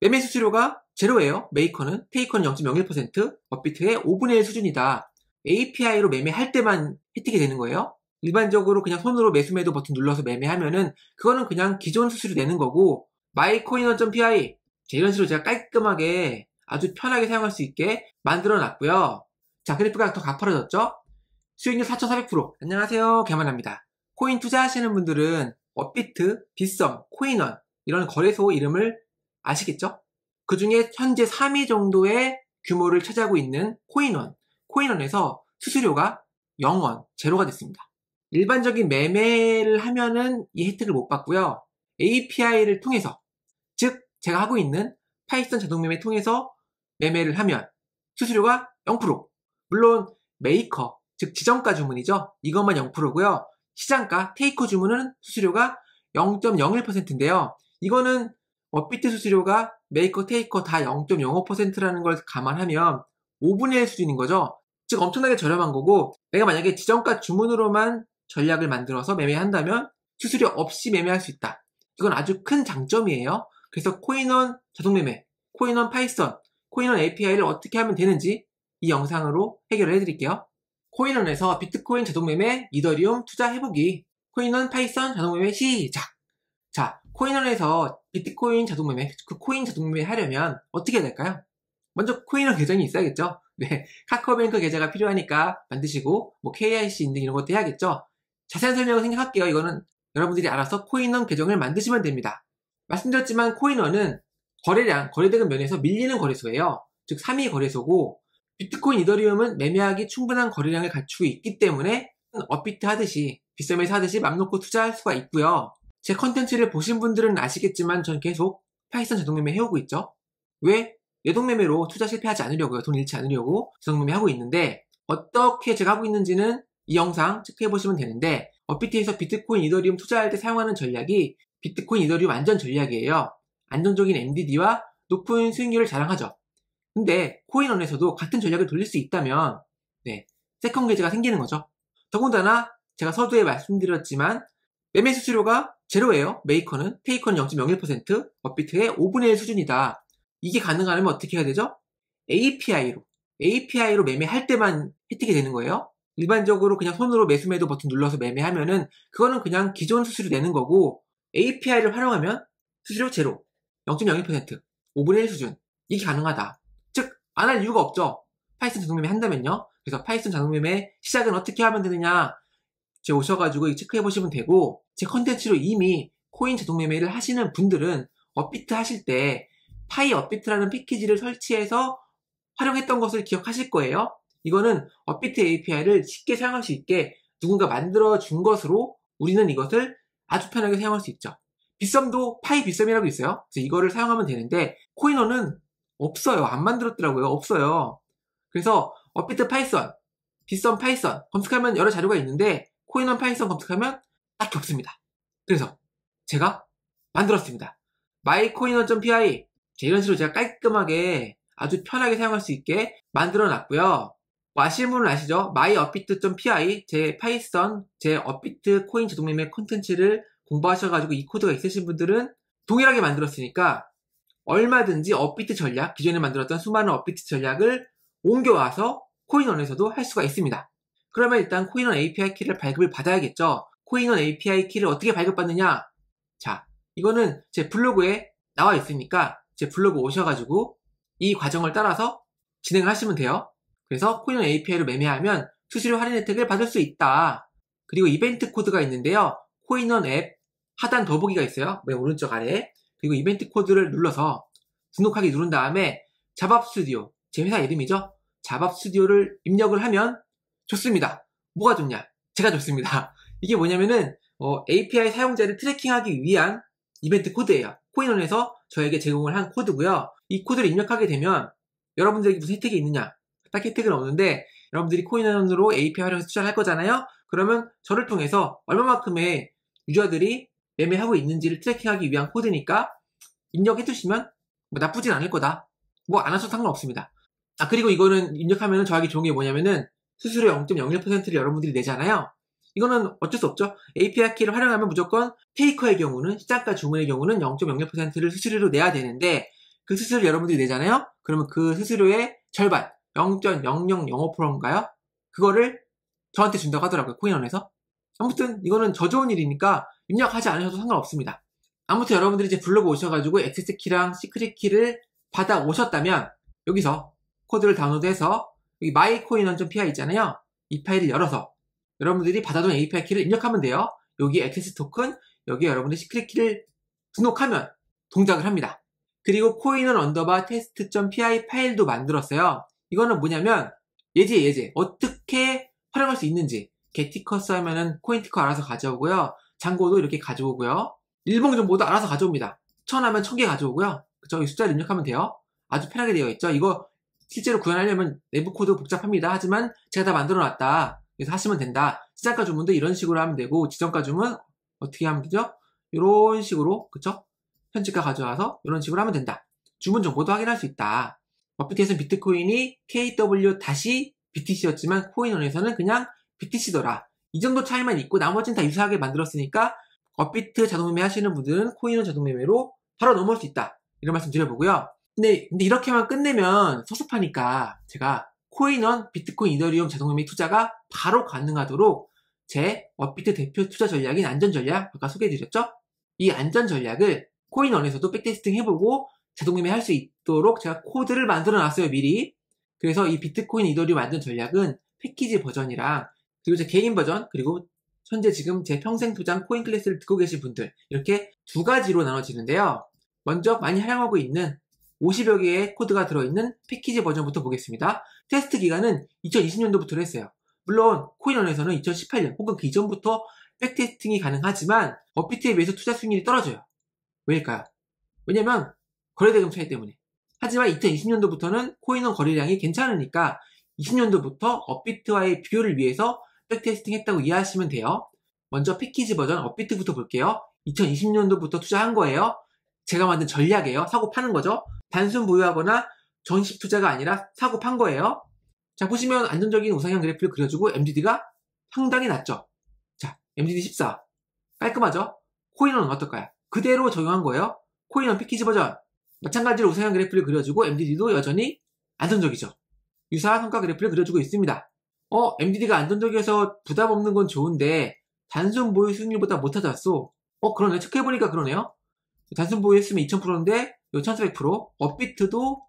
매매 수수료가 제로예요. 메이커는, 테이커는 0.01%, 업비트의 5분의 1 수준이다. API로 매매할 때만 혜택이 되는 거예요. 일반적으로 그냥 손으로 매수 매도 버튼 눌러서 매매하면은 그거는 그냥 기존 수수료 내는 거고, mycoin원.pi 이런 식으로 제가 깔끔하게 아주 편하게 사용할 수 있게 만들어 놨고요. 자, 그래프가 더 가파라졌죠? 수익률 4,400%. 안녕하세요, 개만합니다. 코인 투자하시는 분들은 업비트, 빗썸, 코인원 이런 거래소 이름을 아시겠죠? 그 중에 현재 3위 정도의 규모를 차지하고 있는 코인원에서 수수료가 0원, 제로가 됐습니다. 일반적인 매매를 하면은 이 혜택을 못 받고요. API를 통해서, 즉 제가 하고 있는 파이썬 자동매매 통해서 매매를 하면 수수료가 0%. 물론 메이커, 즉 지정가 주문이죠. 이것만 0%고요. 시장가, 테이커 주문은 수수료가 0.01%인데요. 이거는 업비트 수수료가 메이커, 테이커 다 0.05%라는 걸 감안하면 5분의 1 수준인 거죠. 즉 엄청나게 저렴한 거고, 내가 만약에 지정가 주문으로만 전략을 만들어서 매매한다면 수수료 없이 매매할 수 있다. 이건 아주 큰 장점이에요. 그래서 코인원 자동매매, 코인원 파이썬, 코인원 API를 어떻게 하면 되는지 이 영상으로 해결을 해드릴게요. 코인원에서 비트코인 자동매매, 이더리움 투자해보기, 코인원 파이썬 자동매매 시작! 자, 코인원에서 비트코인 자동매매, 그 코인 자동매매 하려면 어떻게 해야 될까요? 먼저 코인원 계정이 있어야겠죠? 네, 카카오뱅크 계좌가 필요하니까 만드시고, KIC 인증 이런 것도 해야겠죠? 자세한 설명을 생략할게요. 이거는 여러분들이 알아서 코인원 계정을 만드시면 됩니다. 말씀드렸지만 코인원은 거래대금 면에서 밀리는 거래소예요. 즉 3위 거래소고, 비트코인, 이더리움은 매매하기 충분한 거래량을 갖추고 있기 때문에 업비트 하듯이, 빗썸에서 하듯이 맘 놓고 투자할 수가 있고요. 제 컨텐츠를 보신 분들은 아시겠지만 전 계속 파이썬 자동매매 해오고 있죠. 왜? 예동매매로 투자 실패하지 않으려고요. 돈 잃지 않으려고 자동매매 하고 있는데, 어떻게 제가 하고 있는지는 이 영상 체크해보시면 되는데, 업비트에서 비트코인, 이더리움 투자할 때 사용하는 전략이 비트코인, 이더리움 안전 전략이에요. 안정적인 MDD와 높은 수익률을 자랑하죠. 근데 코인원에서도 같은 전략을 돌릴 수 있다면 세컨 계좌가 생기는 거죠. 더군다나 제가 서두에 말씀드렸지만 매매 수수료가 제로예요. 메이커는, 테이커는 0.01%, 업비트의 5분의 1 수준이다. 이게 가능하려면 어떻게 해야 되죠? API로 매매할 때만 혜택이 되는 거예요. 일반적으로 그냥 손으로 매수 매도 버튼 눌러서 매매하면은 그거는 그냥 기존 수수료 내는 거고, API를 활용하면 수수료 제로, 0.01%, 5분의 1 수준. 이게 가능하다. 즉, 안 할 이유가 없죠. 파이썬 자동매매 한다면요. 그래서 파이썬 자동매매 시작은 어떻게 하면 되느냐, 제 오셔가지고 체크해보시면 되고, 제 컨텐츠로 이미 코인 자동매매를 하시는 분들은 업비트 하실 때 파이 업비트라는 패키지를 설치해서 활용했던 것을 기억하실 거예요. 이거는 업비트 API를 쉽게 사용할 수 있게 누군가 만들어준 것으로 우리는 이것을 아주 편하게 사용할 수 있죠. 빗썸도 파이 빗썸이라고 있어요. 그래서 이거를 사용하면 되는데, 코인원은 없어요. 안 만들었더라고요. 없어요. 그래서 업비트 파이썬, 빗썸 파이썬 검색하면 여러 자료가 있는데, 코인원 파이썬 검색하면 딱히 없습니다. 그래서 제가 만들었습니다. mycoin원.pi 이런 식으로 제가 깔끔하게 아주 편하게 사용할 수 있게 만들어 놨고요. 아시는 분은 아시죠? myupbit.pi, 제 파이썬, 제 업비트 코인 자동매매 콘텐츠를 공부하셔가지고 이 코드가 있으신 분들은 동일하게 만들었으니까 얼마든지 업비트 전략, 기존에 만들었던 수많은 업비트 전략을 옮겨와서 코인원에서도 할 수가 있습니다. 그러면 일단 코인원 API 키를 발급을 받아야겠죠. 코인원 API 키를 어떻게 발급받느냐? 자, 이거는 제 블로그에 나와 있으니까 제 블로그 오셔가지고 이 과정을 따라서 진행을 하시면 돼요. 그래서 코인원 API로 매매하면 수수료 할인 혜택을 받을 수 있다. 그리고 이벤트 코드가 있는데요. 코인원 앱 하단 더보기가 있어요. 맨 오른쪽 아래에. 그리고 이벤트 코드를 눌러서 등록하기 누른 다음에 잡업스튜디오, 제 회사 이름이죠. 잡업스튜디오를 입력을 하면 좋습니다. 뭐가 좋냐? 제가 좋습니다. 이게 뭐냐면은 API 사용자를 트래킹하기 위한 이벤트 코드예요. 코인원에서 저에게 제공을 한 코드고요. 이 코드를 입력하게 되면 여러분들에게 무슨 혜택이 있느냐? 딱 혜택은 없는데, 여러분들이 코인원으로 API 활용해서 투자를 할 거잖아요. 그러면 저를 통해서 얼마만큼의 유저들이 매매하고 있는지를 트래킹하기 위한 코드니까 입력해 두시면 나쁘진 않을 거다. 안 하셔도 상관없습니다. 그리고 이거는 입력하면 저에게 좋은 게 뭐냐면은 수수료 0.01%를 여러분들이 내잖아요. 이거는 어쩔 수 없죠. API 키를 활용하면 무조건 테이커의 경우는, 시장가 주문의 경우는 0.01%를 수수료로 내야 되는데, 그 수수료 여러분들이 내잖아요? 그러면 그 수수료의 절반, 0.0005%인가요? 그거를 저한테 준다고 하더라고요, 코인원에서. 아무튼 이거는 저 좋은 일이니까 입력하지 않으셔도 상관없습니다. 아무튼 여러분들이 이제 블로그 오셔가지고 액세스 키랑 시크릿 키를 받아 오셨다면 여기서 코드를 다운로드해서 여기 mycoin원.py 있잖아요. 이 파일을 열어서 여러분들이 받아둔 API 키를 입력하면 돼요. 여기 액세스 토큰, 여기 여러분들 시크릿 키를 등록하면 동작을 합니다. 그리고 코인원 _test.py 파일도 만들었어요. 이거는 뭐냐면 예제 어떻게 활용할 수 있는지 getT커스 하면은 코인티커 알아서 가져오고요. 잔고도 이렇게 가져오고요. 일봉 정보도 알아서 가져옵니다. 1000 하면 1000개 가져오고요. 그쵸? 이 숫자를 입력하면 돼요. 아주 편하게 되어 있죠. 이거 실제로 구현하려면 내부 코드 복잡합니다. 하지만 제가 다 만들어 놨다. 그래서 하시면 된다. 시작가 주문도 이런 식으로 하면 되고 지정가 주문 어떻게 하면 되죠? 이런 식으로 그쵸? 현지가 가져와서 이런 식으로 하면 된다. 주문 정보도 확인할 수 있다. 업비트에서는 비트코인이 KW-BTC였지만 코인원에서는 그냥 BTC더라. 이 정도 차이만 있고 나머지는 다 유사하게 만들었으니까 업비트 자동매매 하시는 분들은 코인원 자동매매로 바로 넘어올 수 있다. 이런 말씀 드려보고요. 근데 이렇게만 끝내면 섭섭하니까 제가 코인원, 비트코인, 이더리움 자동매매 투자가 바로 가능하도록 제 업비트 대표 투자 전략인 안전전략 아까 소개해드렸죠? 이 안전전략을 코인원에서도 백테스팅 해보고 자동매매 할 수 있도록 제가 코드를 만들어 놨어요, 미리. 그래서 이 비트코인, 이더리움 안전전략은 패키지 버전이랑 그리고 제 개인 버전, 그리고 현재 지금 제 평생 투자 코인 클래스를 듣고 계신 분들 이렇게 두 가지로 나눠지는데요. 먼저 많이 사용하고 있는 50여 개의 코드가 들어있는 패키지 버전부터 보겠습니다. 테스트 기간은 2020년도부터 했어요. 물론 코인원에서는 2018년 혹은 그 이전부터 백테스팅이 가능하지만 업비트에 비해서 투자 수익률이 떨어져요. 왜일까요? 왜냐면 거래대금 차이 때문에. 하지만 2020년도부터는 코인원 거래량이 괜찮으니까 20년도부터 업비트와의 비교를 위해서 백테스팅 했다고 이해하시면 돼요. 먼저 패키지 버전 업비트부터 볼게요. 2020년도부터 투자한 거예요. 제가 만든 전략이에요. 사고 파는 거죠. 단순 보유하거나 전식 투자가 아니라 사고 판 거예요. 자, 보시면 안정적인 우상향 그래프를 그려주고 MDD가 상당히 낮죠. 자, MDD 14 깔끔하죠. 코인원은 어떨까요? 그대로 적용한 거예요. 코인원 패키지 버전 마찬가지로 우상향 그래프를 그려주고 MDD도 여전히 안정적이죠. 유사한 성과 그래프를 그려주고 있습니다. MDD가 안정적이어서 부담 없는 건 좋은데 단순 보유 수익률보다 못하졌어. 그러네. 체크해보니까 그러네요. 단순 보유했으면 2000%인데 1400%. 업비트도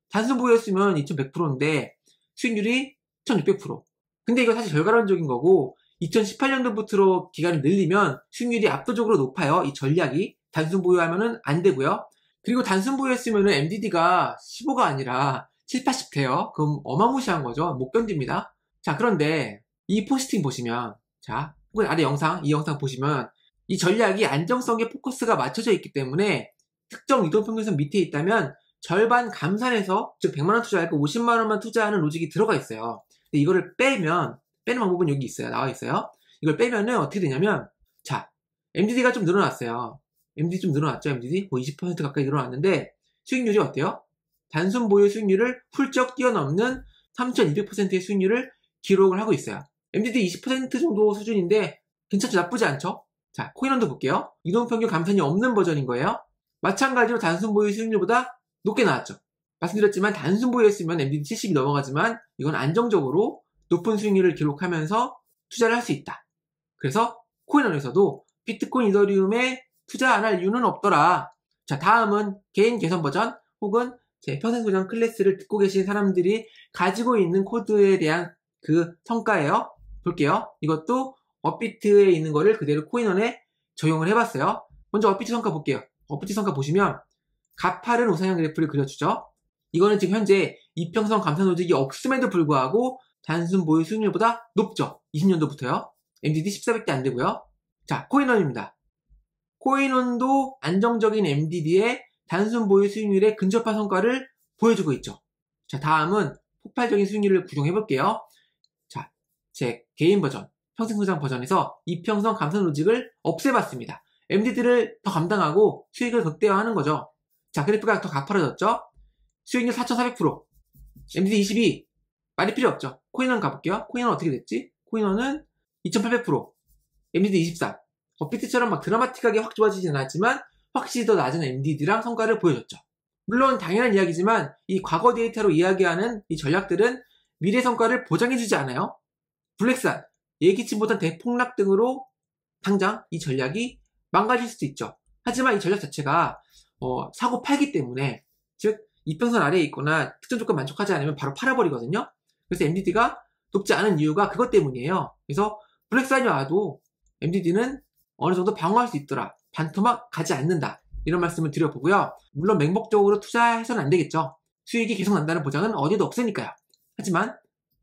단순 보유했으면 2100%인데 수익률이 1600%. 근데 이거 사실 결과론적인 거고 2018년도부터 기간을 늘리면 수익률이 압도적으로 높아요. 이 전략이. 단순 보유하면은 안 되고요. 그리고 단순 보유했으면은 MDD가 15가 아니라 7, 80 돼요. 그럼 어마무시한 거죠. 못 견딥니다. 자, 그런데 이 포스팅 보시면, 자, 혹은 아래 이 영상 보시면 이 전략이 안정성에 포커스가 맞춰져 있기 때문에 특정 이동평균선 밑에 있다면 절반 감산해서 즉 100만원 투자할 거 50만원만 투자하는 로직이 들어가 있어요. 근데 이거를 빼는 방법은 여기 있어요. 나와 있어요. 이걸 빼면은 어떻게 되냐면, 자, MDD가 좀 늘어났어요. MDD 좀 늘어났죠, MDD? 뭐 20% 가까이 늘어났는데 수익률이 어때요? 단순 보유 수익률을 훌쩍 뛰어넘는 3200%의 수익률을 기록을 하고 있어요. MDD 20% 정도 수준인데 괜찮죠? 나쁘지 않죠? 자, 코인원도 볼게요. 이동평균 감산이 없는 버전인 거예요. 마찬가지로 단순 보유 수익률보다 높게 나왔죠. 말씀드렸지만 단순 보유했으면 MDD 70이 넘어가지만 이건 안정적으로 높은 수익률을 기록하면서 투자를 할 수 있다. 그래서 코인원에서도 비트코인, 이더리움에 투자 안 할 이유는 없더라. 자, 다음은 개인 개선 버전 혹은 제 평생 소장 클래스를 듣고 계신 사람들이 가지고 있는 코드에 대한 그 성과예요. 볼게요. 이것도 업비트에 있는 거를 그대로 코인원에 적용을 해봤어요. 먼저 업비트 성과 볼게요. 업비트 성과 보시면 가파른 우상향 그래프를 그려주죠. 이거는 지금 현재 이평선 감산 로직이 없음에도 불구하고 단순 보유 수익률보다 높죠. 20년도부터요. MDD 1400대 안 되고요. 자, 코인원입니다. 코인원도 안정적인 MDD에 단순 보유 수익률에 근접한 성과를 보여주고 있죠. 자, 다음은 폭발적인 수익률을 구경해 볼게요. 자, 제 개인 버전, 평생소장 버전에서 이평선 감산 로직을 없애봤습니다. MDD를 더 감당하고 수익을 극대화하는 거죠. 자, 그래프가 더 가파라졌죠? 수익률 4400%, MDD 22, 말이 필요 없죠. 코인원 가볼게요. 코인원 어떻게 됐지? 코인원은 2800%, MDD 24. 업비트처럼 막 드라마틱하게 확 좋아지진 않았지만 확실히 더 낮은 MDD랑 성과를 보여줬죠. 물론 당연한 이야기지만 이 과거 데이터로 이야기하는 이 전략들은 미래 성과를 보장해주지 않아요. 블랙스완, 예기치 못한 대폭락 등으로 당장 이 전략이 망가질 수도 있죠. 하지만 이 전략 자체가 사고 팔기 때문에, 즉 이평선 아래에 있거나 특정 조건 만족하지 않으면 바로 팔아버리거든요. 그래서 MDD가 높지 않은 이유가 그것 때문이에요. 그래서 블랙스완이 와도 MDD는 어느 정도 방어할 수 있더라, 반토막 가지 않는다, 이런 말씀을 드려보고요. 물론 맹목적으로 투자해서는 안 되겠죠. 수익이 계속 난다는 보장은 어디도 없으니까요. 하지만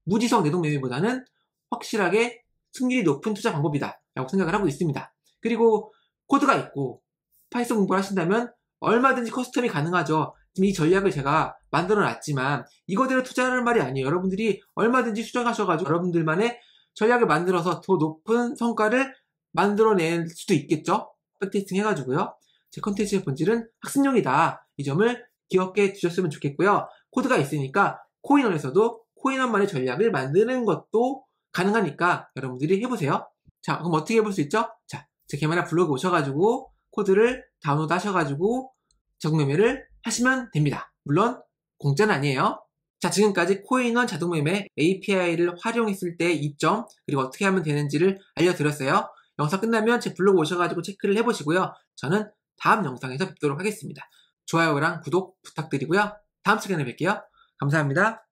무지성 내동 매매보다는 확실하게 승률이 높은 투자 방법이다 라고 생각을 하고 있습니다. 그리고 코드가 있고 파이썬 공부를 하신다면 얼마든지 커스텀이 가능하죠. 지금 이 전략을 제가 만들어 놨지만 이거대로 투자하는 말이 아니에요. 여러분들이 얼마든지 수정하셔가지고 여러분들만의 전략을 만들어서 더 높은 성과를 만들어낼 수도 있겠죠. 백테스팅 해가지고요. 제 컨텐츠의 본질은 학습용이다, 이 점을 기억해 주셨으면 좋겠고요. 코드가 있으니까 코인원에서도 코인원만의 전략을 만드는 것도 가능하니까 여러분들이 해보세요. 자, 그럼 어떻게 해볼 수 있죠? 자, 제 개만화 블로그 오셔가지고 코드를 다운로드 하셔가지고 자동매매를 하시면 됩니다. 물론 공짜는 아니에요. 자, 지금까지 코인원 자동매매 API를 활용했을 때 이점, 그리고 어떻게 하면 되는지를 알려드렸어요. 영상 끝나면 제 블로그 오셔가지고 체크를 해보시고요. 저는 다음 영상에서 뵙도록 하겠습니다. 좋아요랑 구독 부탁드리고요. 다음 시간에 뵐게요. 감사합니다.